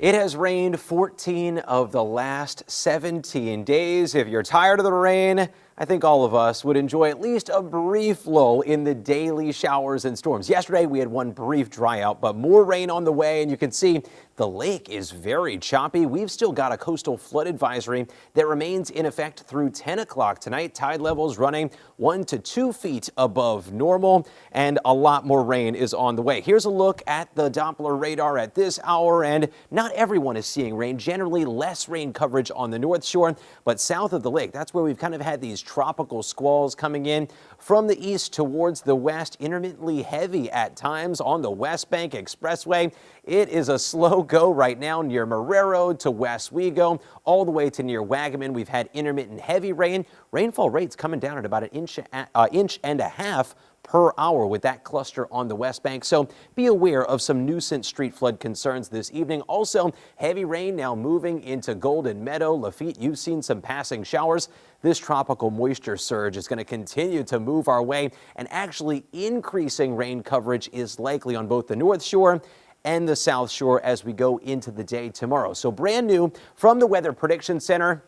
It has rained 14 of the last 17 days. If you're tired of the rain, I think all of us would enjoy at least a brief lull in the daily showers and storms. Yesterday, we had one brief dry out, but more rain on the way, and you can see the lake is very choppy. We've still got a coastal flood advisory that remains in effect through 10 o'clock tonight. Tide levels running 1 to 2 feet above normal, and a lot more rain is on the way. Here's a look at the Doppler radar at this hour, and not everyone is seeing rain. Generally less rain coverage on the North Shore, but south of the lake, that's where we've kind of had these tropical squalls coming in from the east towards the west, intermittently heavy at times on the West Bank Expressway. It is a slow go right now near Marrero to Westwego, all the way to near Wagaman. We've had intermittent heavy rain. Rainfall rates coming down at about an inch and a half per hour with that cluster on the West Bank. So be aware of some nuisance street flood concerns this evening. Also, heavy rain now moving into Golden Meadow. Lafitte, you've seen some passing showers. This tropical moisture surge is going to continue to move our way, and actually increasing rain coverage is likely on both the North Shore and the South Shore as we go into the day tomorrow. So brand new from the Weather Prediction Center,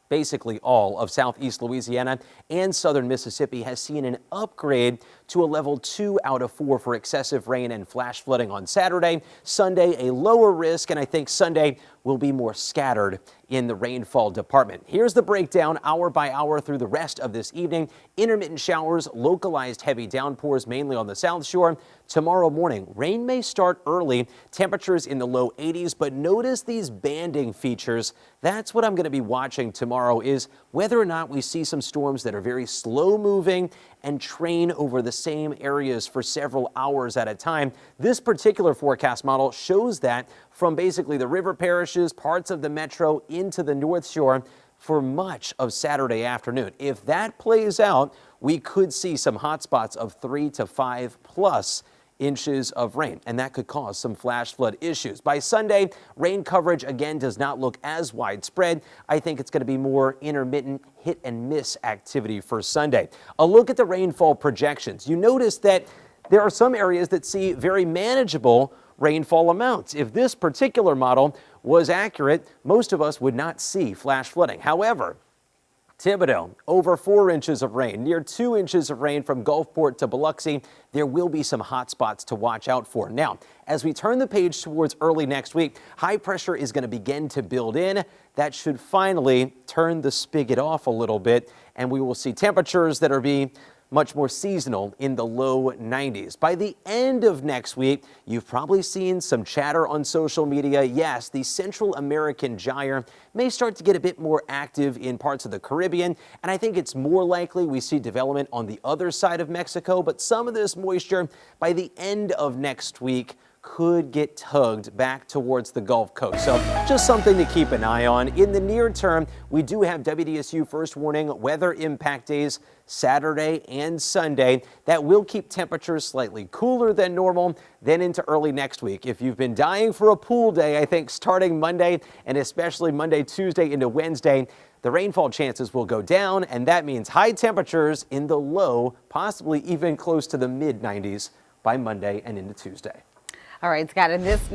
basically all of southeast Louisiana and southern Mississippi has seen an upgrade to a level 2 out of 4 for excessive rain and flash flooding on Saturday. Sunday, a lower risk, and I think Sunday will be more scattered in the rainfall department. Here's the breakdown hour by hour through the rest of this evening. Intermittent showers, localized heavy downpours mainly on the South Shore. Tomorrow morning, rain may start early, temperatures in the low 80s, but notice these banding features. That's what I'm going to be watching tomorrow, is whether or not we see some storms that are very slow moving and train over the same areas for several hours at a time. This particular forecast model shows that from basically the river parishes, parts of the metro into the North Shore for much of Saturday afternoon. If that plays out, we could see some hot spots of 3 to 5 plus inches of rain, and that could cause some flash flood issues. By Sunday, rain coverage again does not look as widespread. I think it's going to be more intermittent hit and miss activity for Sunday. A look at the rainfall projections. You notice that there are some areas that see very manageable rainfall amounts. If this particular model was accurate, most of us would not see flash flooding. However, Thibodaux, over 4 inches of rain, near 2 inches of rain from Gulfport to Biloxi. There will be some hot spots to watch out for. Now, as we turn the page towards early next week, high pressure is going to begin to build in. That should finally turn the spigot off a little bit, and we will see temperatures that are being much more seasonal in the low 90s. By the end of next week, you've probably seen some chatter on social media. Yes, the Central American gyre may start to get a bit more active in parts of the Caribbean, and I think it's more likely we see development on the other side of Mexico, but some of this moisture by the end of next week could get tugged back towards the Gulf Coast. So just something to keep an eye on. In the near term, we do have WDSU first warning weather impact days Saturday and Sunday. That will keep temperatures slightly cooler than normal, then into early next week. If you've been dying for a pool day, I think starting Monday and especially Monday, Tuesday into Wednesday, the rainfall chances will go down, and that means high temperatures in the low, possibly even close to the mid 90s by Monday and into Tuesday. All right, Scott, in this